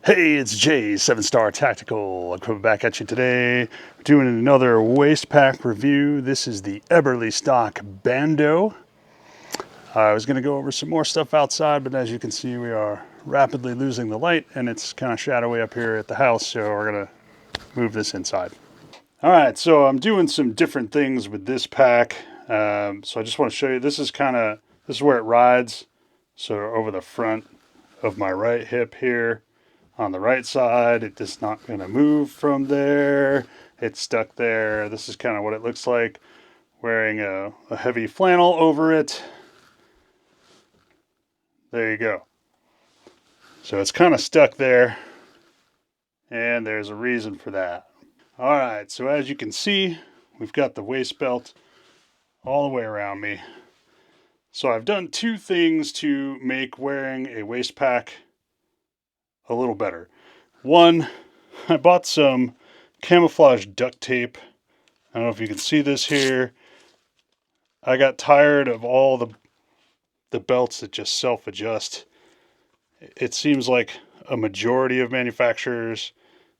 Hey, it's Jay, 7-Star Tactical. I'm coming back at you today, doing another waist pack review. This is the Eberlestock Bando. I was going to go over some more stuff outside, but as you can see, we are rapidly losing the light, and it's kind of shadowy up here at the house, so we're going to move this inside. All right, so I'm doing some different things with this pack. So I just want to show you, this is where it rides. So over the front of my right hip here, on the right side, it's just not going to move from there. It's stuck there. This is kind of what it looks like wearing a heavy flannel over it. There you go. So it's kind of stuck there, and there's a reason for that. All right, so as you can see, we've got the waist belt all the way around me. So I've done two things to make wearing a waist pack a little better. One, I bought some camouflage duct tape. I don't know if you can see this here. I got tired of all the belts that just self-adjust. It seems like a majority of manufacturers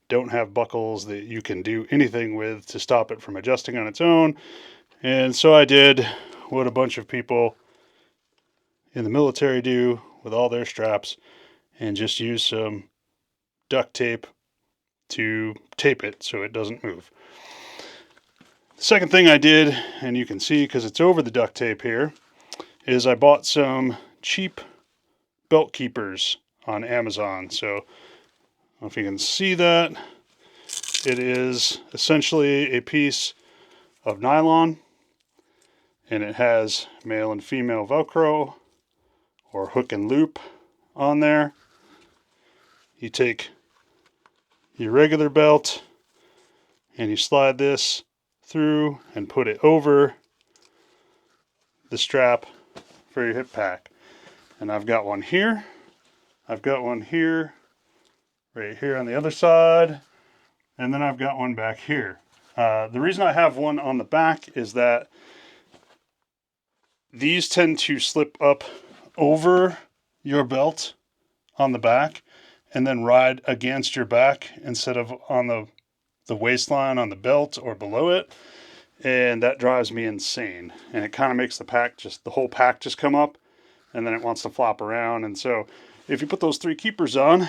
don't have buckles that you can do anything with to stop it from adjusting on its own. And so I did what a bunch of people in the military do with all their straps and just use some duct tape to tape it so it doesn't move. The second thing I did, and you can see because it's over the duct tape here, is I bought some cheap belt keepers on Amazon. So I don't know if you can see that. It is essentially a piece of nylon, and it has male and female Velcro or hook and loop on there. You take your regular belt and you slide this through and put it over the strap for your hip pack. And I've got one here. I've got one here, right here on the other side, and then I've got one back here. The reason I have one on the back is that these tend to slip up over your belt on the back and then ride against your back instead of on the waistline on the belt or below it. And that drives me insane. And it kind of makes the whole pack just come up, and then it wants to flop around. And so if you put those three keepers on,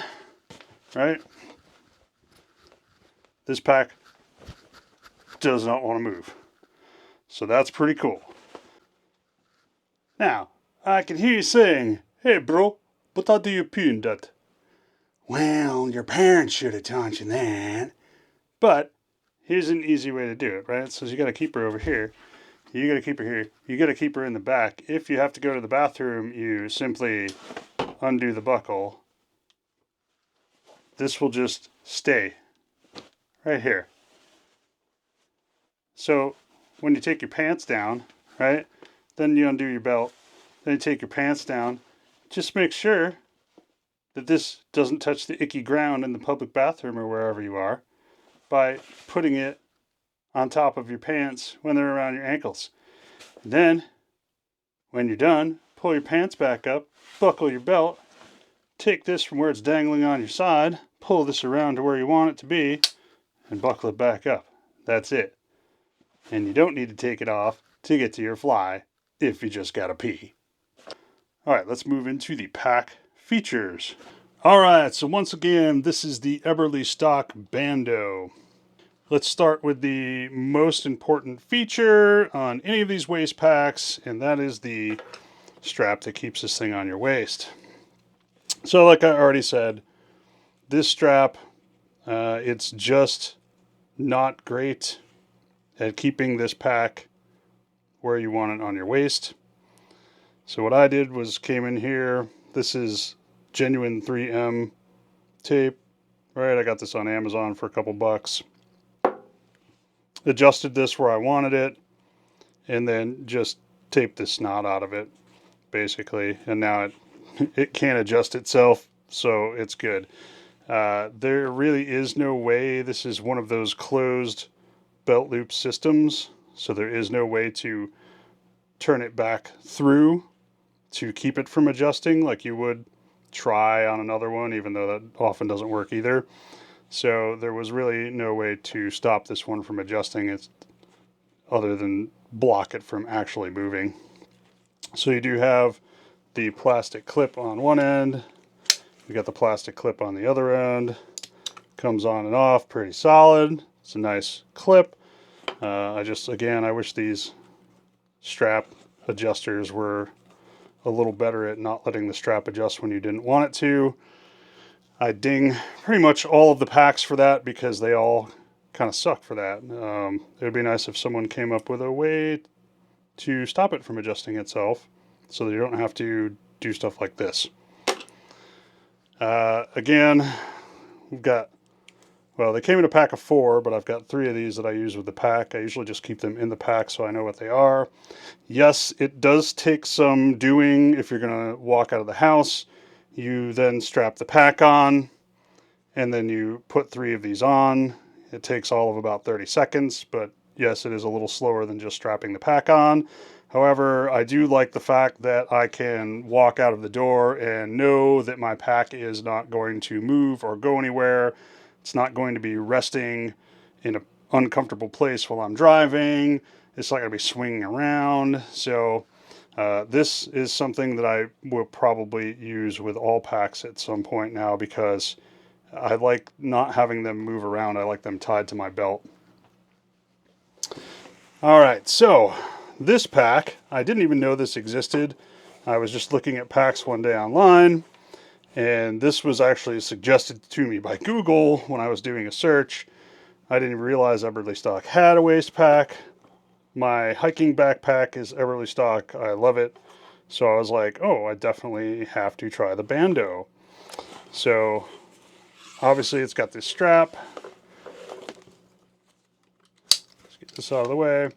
right, this pack does not want to move. So that's pretty cool. Now, I can hear you saying, "Hey bro, but how do you pin that?" Well, your parents should have taught you that. But here's an easy way to do it, right? So you got a keeper over here. You got a keeper here. You got a keeper in the back. If you have to go to the bathroom, you simply undo the buckle. This will just stay right here. So when you take your pants down, right, then you undo your belt, then you take your pants down. Just make sure that this doesn't touch the icky ground in the public bathroom or wherever you are by putting it on top of your pants when they're around your ankles. And then, when you're done, pull your pants back up, buckle your belt, take this from where it's dangling on your side, pull this around to where you want it to be, and buckle it back up. That's it. And you don't need to take it off to get to your fly if you just gotta pee. Alright, let's move into the pack features. Alright, so once again, this is the Eberlestock Bando. Let's start with the most important feature on any of these waist packs, and that is the strap that keeps this thing on your waist. So like I already said, this strap, it's just not great at keeping this pack where you want it on your waist. So what I did was came in here. This is genuine 3M tape, right? I got this on Amazon for a couple bucks. Adjusted this where I wanted it, and then just taped the snot out of it, basically. And now it can't adjust itself, so it's good. There really is no way. This is one of those closed belt loop systems, so there is no way to turn it back through to keep it from adjusting like you would try on another one, even though that often doesn't work either. So there was really no way to stop this one from adjusting it other than block it from actually moving. So you do have the plastic clip on one end. You got the plastic clip on the other end. Comes on and off pretty solid. It's a nice clip. I wish these strap adjusters were a little better at not letting the strap adjust when you didn't want it to. I ding pretty much all of the packs for that because they all kind of suck for that. It would be nice if someone came up with a way to stop it from adjusting itself so that you don't have to do stuff like this. Again, we've got, well, they came in a pack of 4, but I've got 3 of these that I use with the pack. I usually just keep them in the pack so I know what they are. Yes, it does take some doing if you're going to walk out of the house. You then strap the pack on, and then you put 3 of these on. It takes all of about 30 seconds, but yes, it is a little slower than just strapping the pack on. However, I do like the fact that I can walk out of the door and know that my pack is not going to move or go anywhere. It's not going to be resting in an uncomfortable place while I'm driving. It's not going to be swinging around. So this is something that I will probably use with all packs at some point now because I like not having them move around. I like them tied to my belt. All right, so this pack, I didn't even know this existed. I was just looking at packs one day online, and this was actually suggested to me by Google when I was doing a search. I didn't even realize Eberlestock had a waist pack. My hiking backpack is Eberlestock. I love it. So I was like, oh, I definitely have to try the Bando. So obviously it's got this strap. Let's get this out of the way.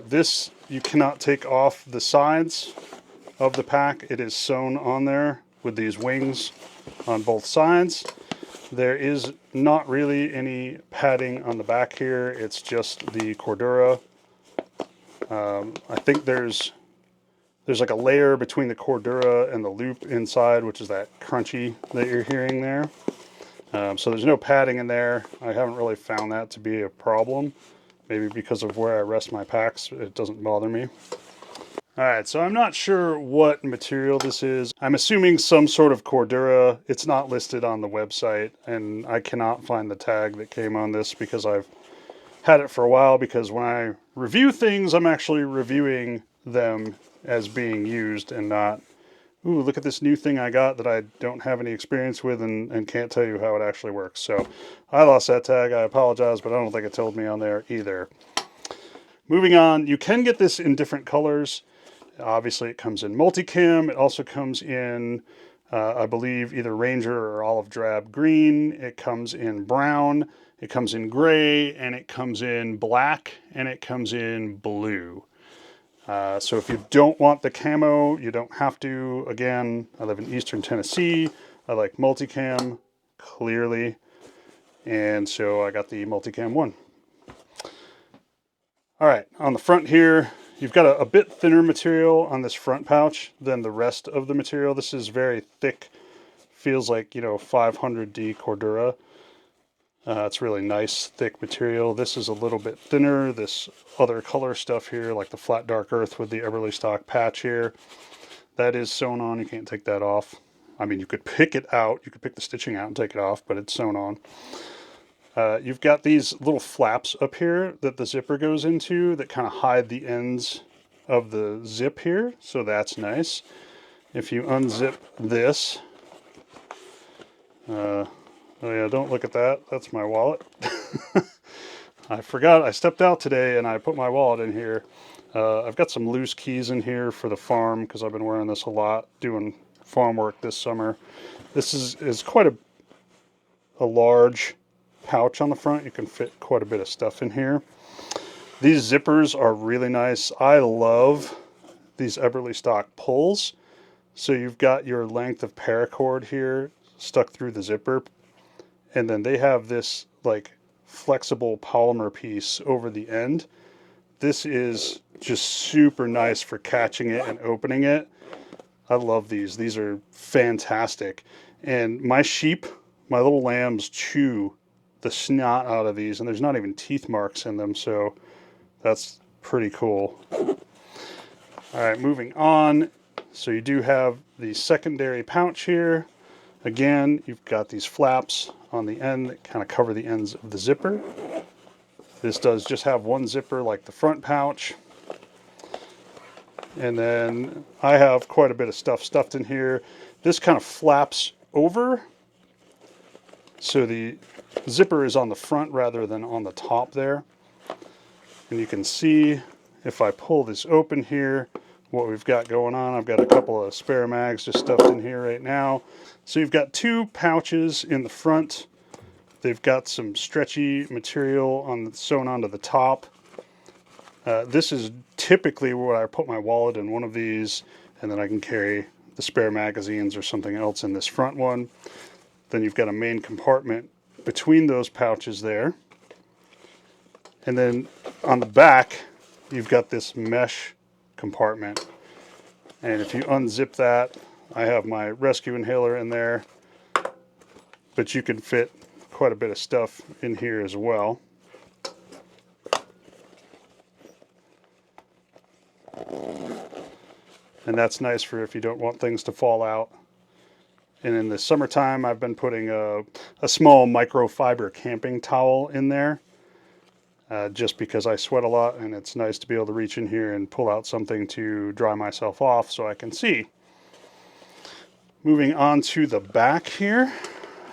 This, you cannot take off the sides of the pack. It is sewn on there with these wings on both sides. There is not really any padding on the back here. It's just the Cordura. I think there's like a layer between the Cordura and the loop inside, which is that crunchy that you're hearing there. So there's no padding in there. I haven't really found that to be a problem. Maybe because of where I rest my packs, it doesn't bother me. Alright, so I'm not sure what material this is. I'm assuming some sort of Cordura. It's not listed on the website, and I cannot find the tag that came on this because I've had it for a while, because when I review things, I'm actually reviewing them as being used and not, ooh, look at this new thing I got that I don't have any experience with and can't tell you how it actually works. So I lost that tag. I apologize, but I don't think it told me on there either. Moving on, you can get this in different colors. Obviously, it comes in multicam. It also comes in, I believe, either Ranger or olive drab green. It comes in brown. It comes in gray, and it comes in black, and it comes in blue. So if you don't want the camo, you don't have to. Again, I live in Eastern Tennessee. I like multicam, clearly. And so I got the multicam one. All right, on the front here, you've got a bit thinner material on this front pouch than the rest of the material. This is very thick, feels like, 500D Cordura. It's really nice, thick material. This is a little bit thinner. This other color stuff here, like the flat dark earth with the Eberlestock patch here, that is sewn on. You can't take that off. I mean, you could pick it out. You could pick the stitching out and take it off, but it's sewn on. You've got these little flaps up here that the zipper goes into that kind of hide the ends of the zip here, so that's nice. If you unzip this, oh yeah, don't look at that. That's my wallet. I forgot, I stepped out today and I put my wallet in here. I've got some loose keys in here for the farm because I've been wearing this a lot, doing farm work this summer. This is quite a large pouch on the front. You can fit quite a bit of stuff in here. These zippers are really nice. I love these Eberlestock pulls. So you've got your length of paracord here stuck through the zipper, and then they have this like flexible polymer piece over the end. This is just super nice for catching it and opening it. I love these. These are fantastic. And my sheep, my little lambs, chew the snot out of these, and there's not even teeth marks in them, so that's pretty cool. All right, moving on. So you do have the secondary pouch here. Again, you've got these flaps on the end that kind of cover the ends of the zipper. This does just have one zipper like the front pouch. And then I have quite a bit of stuff stuffed in here. This kind of flaps over, so the zipper is on the front rather than on the top there. And you can see if I pull this open here, what we've got going on. I've got a couple of spare mags just stuffed in here right now. So you've got two pouches in the front. They've got some stretchy material sewn onto the top. This is typically where I put my wallet in one of these, and then I can carry the spare magazines or something else in this front one. Then you've got a main compartment between those pouches there. And then on the back, you've got this mesh compartment. And if you unzip that, I have my rescue inhaler in there, but you can fit quite a bit of stuff in here as well. And that's nice for if you don't want things to fall out. And in the summertime, I've been putting a small microfiber camping towel in there, just because I sweat a lot, and it's nice to be able to reach in here and pull out something to dry myself off so I can see. Moving on to the back here,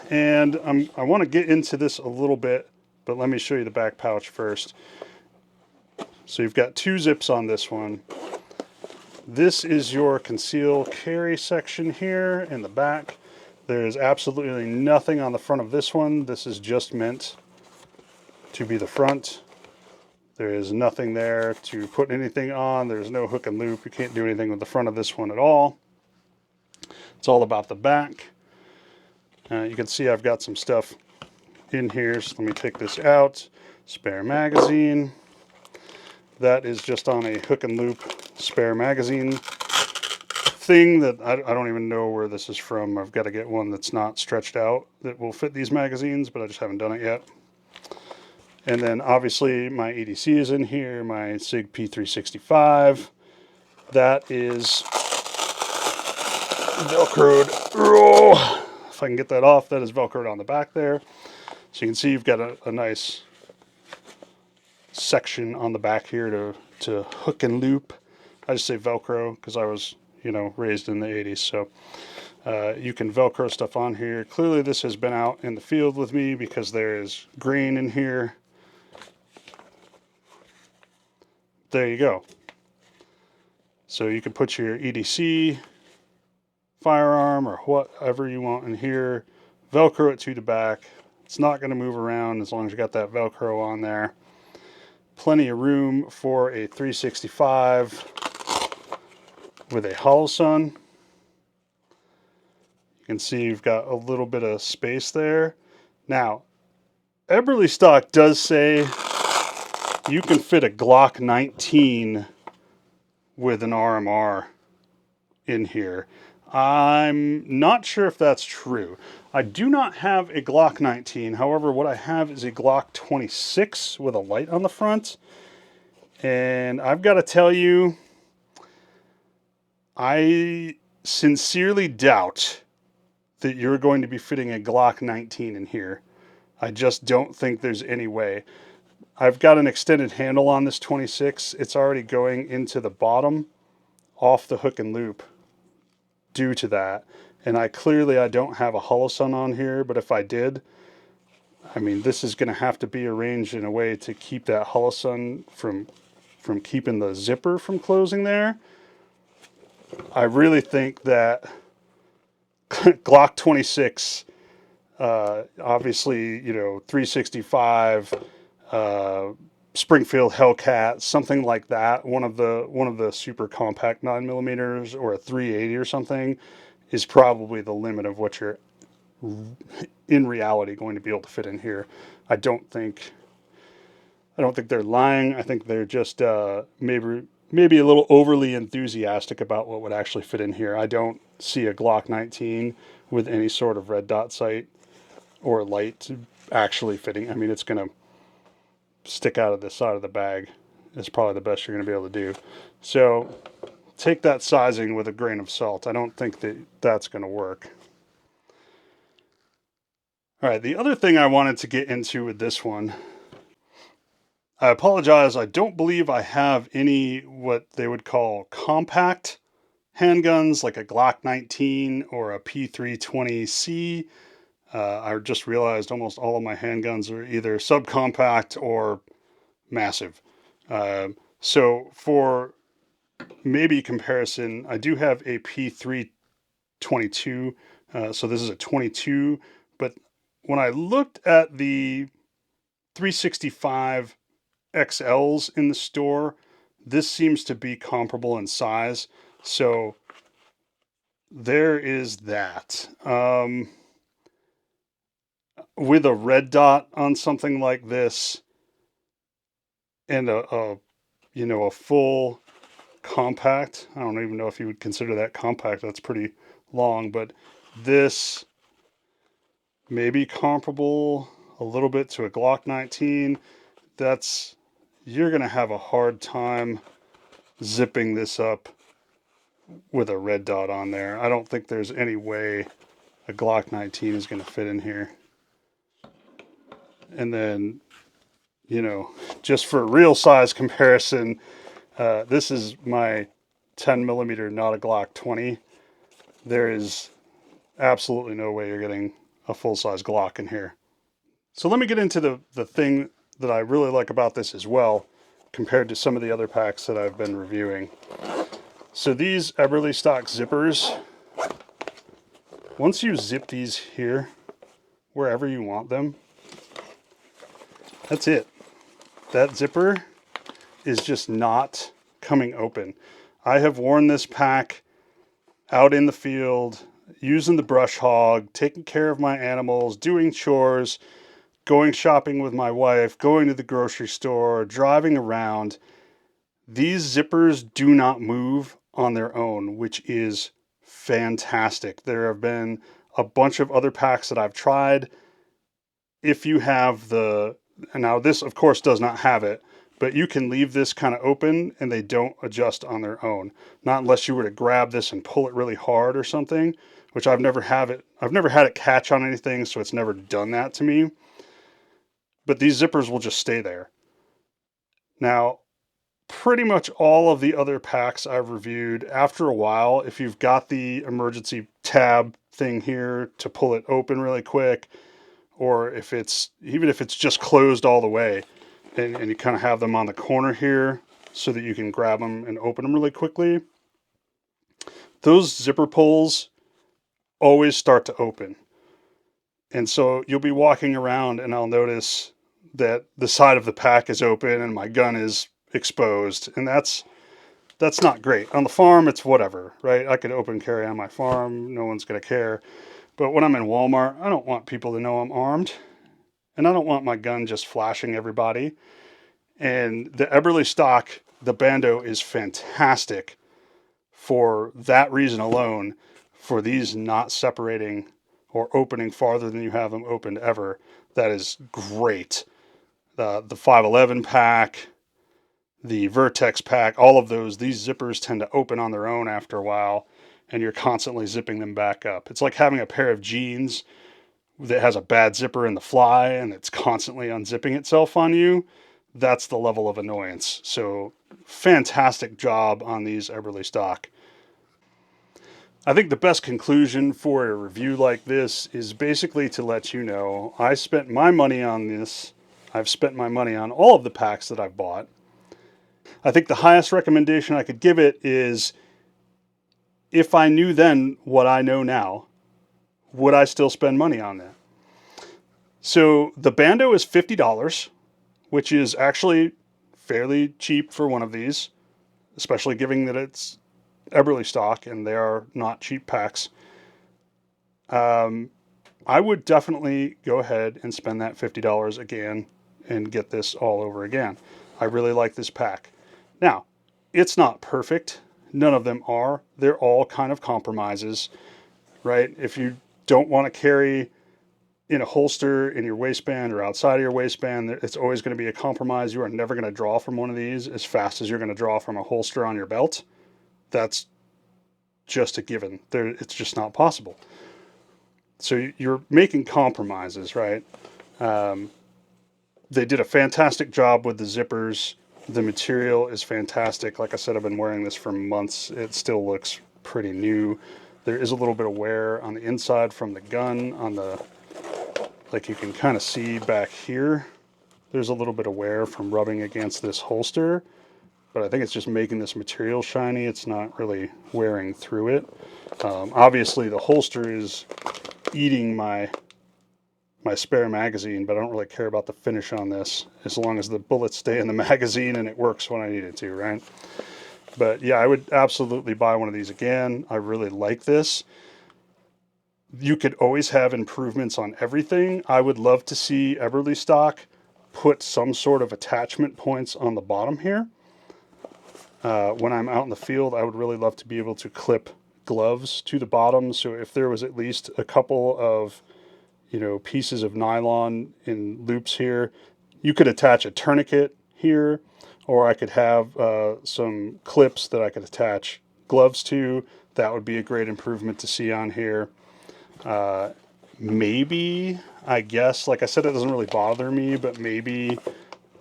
and I want to get into this a little bit, but let me show you the back pouch first. So you've got two zips on this one. This is your conceal carry section here in the back. There's absolutely nothing on the front of this one. This is just meant to be the front. There is nothing there to put anything on. There's no hook and loop. You can't do anything with the front of this one at all. It's all about the back. You can see I've got some stuff in here. So let me take this out. Spare magazine. That is just on a hook and loop spare magazine thing that I don't even know where this is from. I've got to get one that's not stretched out that will fit these magazines, but I just haven't done it yet. And then obviously my EDC is in here, my SIG P365. That is Velcroed. Oh, if I can get that off, that is Velcroed on the back there. So you can see you've got a nice section on the back here to hook and loop. I just say Velcro because I was, raised in the 80s. So you can Velcro stuff on here. Clearly this has been out in the field with me because there is grain in here. There you go. So you can put your EDC, firearm, or whatever you want in here. Velcro it to the back. It's not going to move around as long as you got that Velcro on there. Plenty of room for a 365 with a hollow sun. You can see you've got a little bit of space there. Now, Eberlestock does say you can fit a Glock 19 with an RMR in here. I'm not sure if that's true. I do not have a Glock 19. However, what I have is a Glock 26 with a light on the front. And I've got to tell you, I sincerely doubt that you're going to be fitting a Glock 19 in here. I just don't think there's any way. I've got an extended handle on this 26. It's already going into the bottom off the hook and loop due to that. And I don't have a hollow sun on here, but if I did, I mean, this is going to have to be arranged in a way to keep that hollow sun from keeping the zipper from closing there. I really think that Glock 26, obviously, 365, Springfield Hellcat, something like that. One of the super compact 9mm or a 380 or something is probably the limit of what you're in reality going to be able to fit in here. I don't think they're lying. I think they're just maybe maybe a little overly enthusiastic about what would actually fit in here. I don't see a Glock 19 with any sort of red dot sight or light actually fitting. I mean, it's going to stick out of the side of the bag. Is probably the best you're going to be able to do. So take that sizing with a grain of salt. I don't think that that's going to work. All right, the other thing I wanted to get into with this one, I apologize, I don't believe I have any what they would call compact handguns like a Glock 19 or a P320C. I just realized almost all of my handguns are either subcompact or massive. So for maybe comparison, I do have a P322. So this is a 22, but when I looked at the 365 XLs in the store, this seems to be comparable in size. So there is that. With a red dot on something like this and a full compact, I don't even know if you would consider that compact. That's pretty long, but this may be comparable a little bit to a Glock 19. You're going to have a hard time zipping this up with a red dot on there. I don't think there's any way a Glock 19 is going to fit in here. And then, just for real size comparison, this is my 10 millimeter, not a Glock 20. There is absolutely no way you're getting a full size Glock in here. So let me get into the thing that I really like about this as well, compared to some of the other packs that I've been reviewing. So these Eberlestock zippers, once you zip these here, wherever you want them, that's it. That zipper is just not coming open. I have worn this pack out in the field, using the brush hog, taking care of my animals, doing chores, going shopping with my wife, going to the grocery store, driving around. These zippers do not move on their own, which is fantastic. There have been a bunch of other packs that I've tried. If you have and now this of course does not have it, but you can leave this kind of open and they don't adjust on their own. Not unless you were to grab this and pull it really hard or something, which I've never had it catch on anything, so it's never done that to me. But these zippers will just stay there. Now, pretty much all of the other packs I've reviewed, after a while, if you've got the emergency tab thing here to pull it open really quick, or even if it's just closed all the way, and you kind of have them on the corner here so that you can grab them and open them really quickly, those zipper pulls always start to open. And so you'll be walking around and I'll notice that the side of the pack is open and my gun is exposed, and that's not great. On the farm, it's whatever, right? I could open carry on my farm, no one's going to care. But when I'm in Walmart, I don't want people to know I'm armed, and I don't want my gun just flashing everybody. And the Eberlestock, the Bando, is fantastic for that reason alone, for these not separating or opening farther than you have them opened ever. That is great. The 511 pack, the Vertex pack, all of those, these zippers tend to open on their own after a while, and you're constantly zipping them back up. It's like having a pair of jeans that has a bad zipper in the fly and it's constantly unzipping itself on you. That's the level of annoyance. So fantastic job on these Eberlestock. I think the best conclusion for a review like this is basically to let you know I spent my money on this. I've spent my money on all of the packs that I've bought. I think the highest recommendation I could give it is, if I knew then what I know now, would I still spend money on that? So the Bando is $50, which is actually fairly cheap for one of these, especially given that it's Eberlestock and they are not cheap packs. I would definitely go ahead and spend that $50 again and get this all over again. I really like this pack. Now, it's not perfect. None of them are. They're all kind of compromises, right? If you don't want to carry in a holster in your waistband or outside of your waistband, it's always going to be a compromise. You are never going to draw from one of these as fast as you're going to draw from a holster on your belt. That's just a given. It's just not possible. So you're making compromises, right? They did a fantastic job with the zippers. The material is fantastic. Like I said, I've been wearing this for months. It still looks pretty new. There is a little bit of wear on the inside from the gun on the, like you can kind of see back here. There's a little bit of wear from rubbing against this holster, but I think it's just making this material shiny. It's not really wearing through it. Obviously the holster is eating my spare magazine, but I don't really care about the finish on this as long as the bullets stay in the magazine and it works when I need it to, right? But yeah, I would absolutely buy one of these again. I really like this. You could always have improvements on everything. I would love to see Eberlestock put some sort of attachment points on the bottom here. When I'm out in the field, I would really love to be able to clip gloves to the bottom. So if there was at least a couple of pieces of nylon in loops here, you could attach a tourniquet here, or I could have some clips that I could attach gloves to. That would be a great improvement to see on here. Maybe, I guess, like I said, it doesn't really bother me, but maybe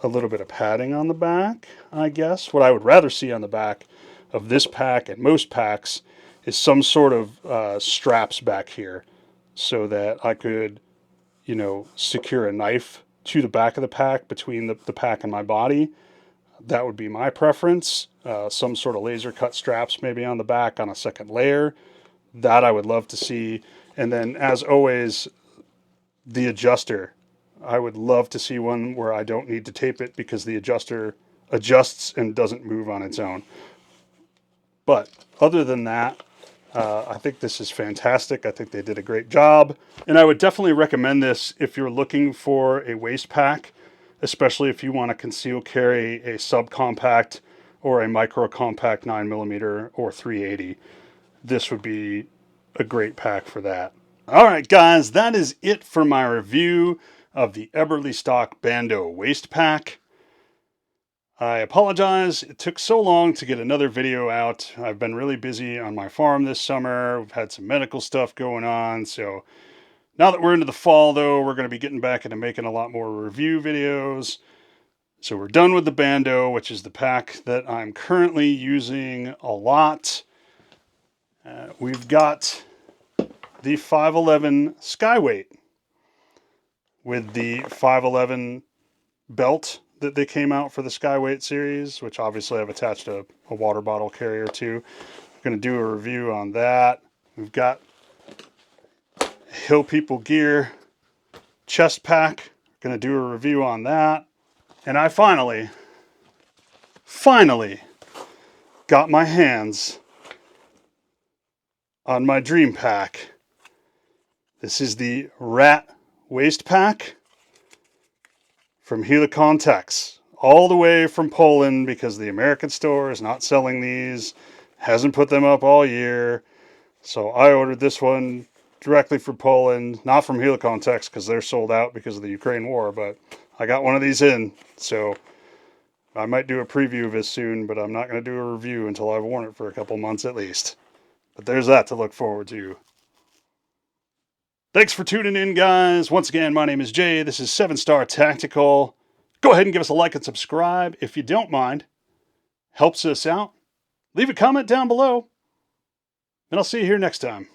a little bit of padding on the back, I guess. What I would rather see on the back of this pack and most packs is some sort of straps back here, so that I could, secure a knife to the back of the pack between the pack and my body. That would be my preference. Some sort of laser cut straps maybe on the back on a second layer. That I would love to see. And then, as always, the adjuster. I would love to see one where I don't need to tape it because the adjuster adjusts and doesn't move on its own. But other than that, I think this is fantastic. I think they did a great job. And I would definitely recommend this if you're looking for a waist pack, especially if you want to conceal carry a subcompact or a micro compact 9mm or 380. This would be a great pack for that. All right, guys, that is it for my review of the Eberlestock Bando waist pack. I apologize it took so long to get another video out. I've been really busy on my farm this summer. We've had some medical stuff going on. So now that we're into the fall, though, we're going to be getting back into making a lot more review videos. So we're done with the Bando, which is the pack that I'm currently using a lot. We've got the 511 Skyweight with the 511 belt that they came out for the Skyweight series, which obviously I've attached a water bottle carrier to. I'm going to do a review on that. We've got Hill People Gear chest pack. Going to do a review on that. And I finally got my hands on my dream pack. This is the Rat waist pack from Helicon Tex, all the way from Poland because the American store is not selling these, hasn't put them up all year. So I ordered this one directly from Poland, not from Helicon Tex because they're sold out because of the Ukraine war, but I got one of these in. So I might do a preview of this soon, but I'm not going to do a review until I've worn it for a couple months at least. But there's that to look forward to. Thanks for tuning in, guys. Once again, my name is Jay. This is 7-Star Tactical. Go ahead and give us a like and subscribe if you don't mind. Helps us out. Leave a comment down below. And I'll see you here next time.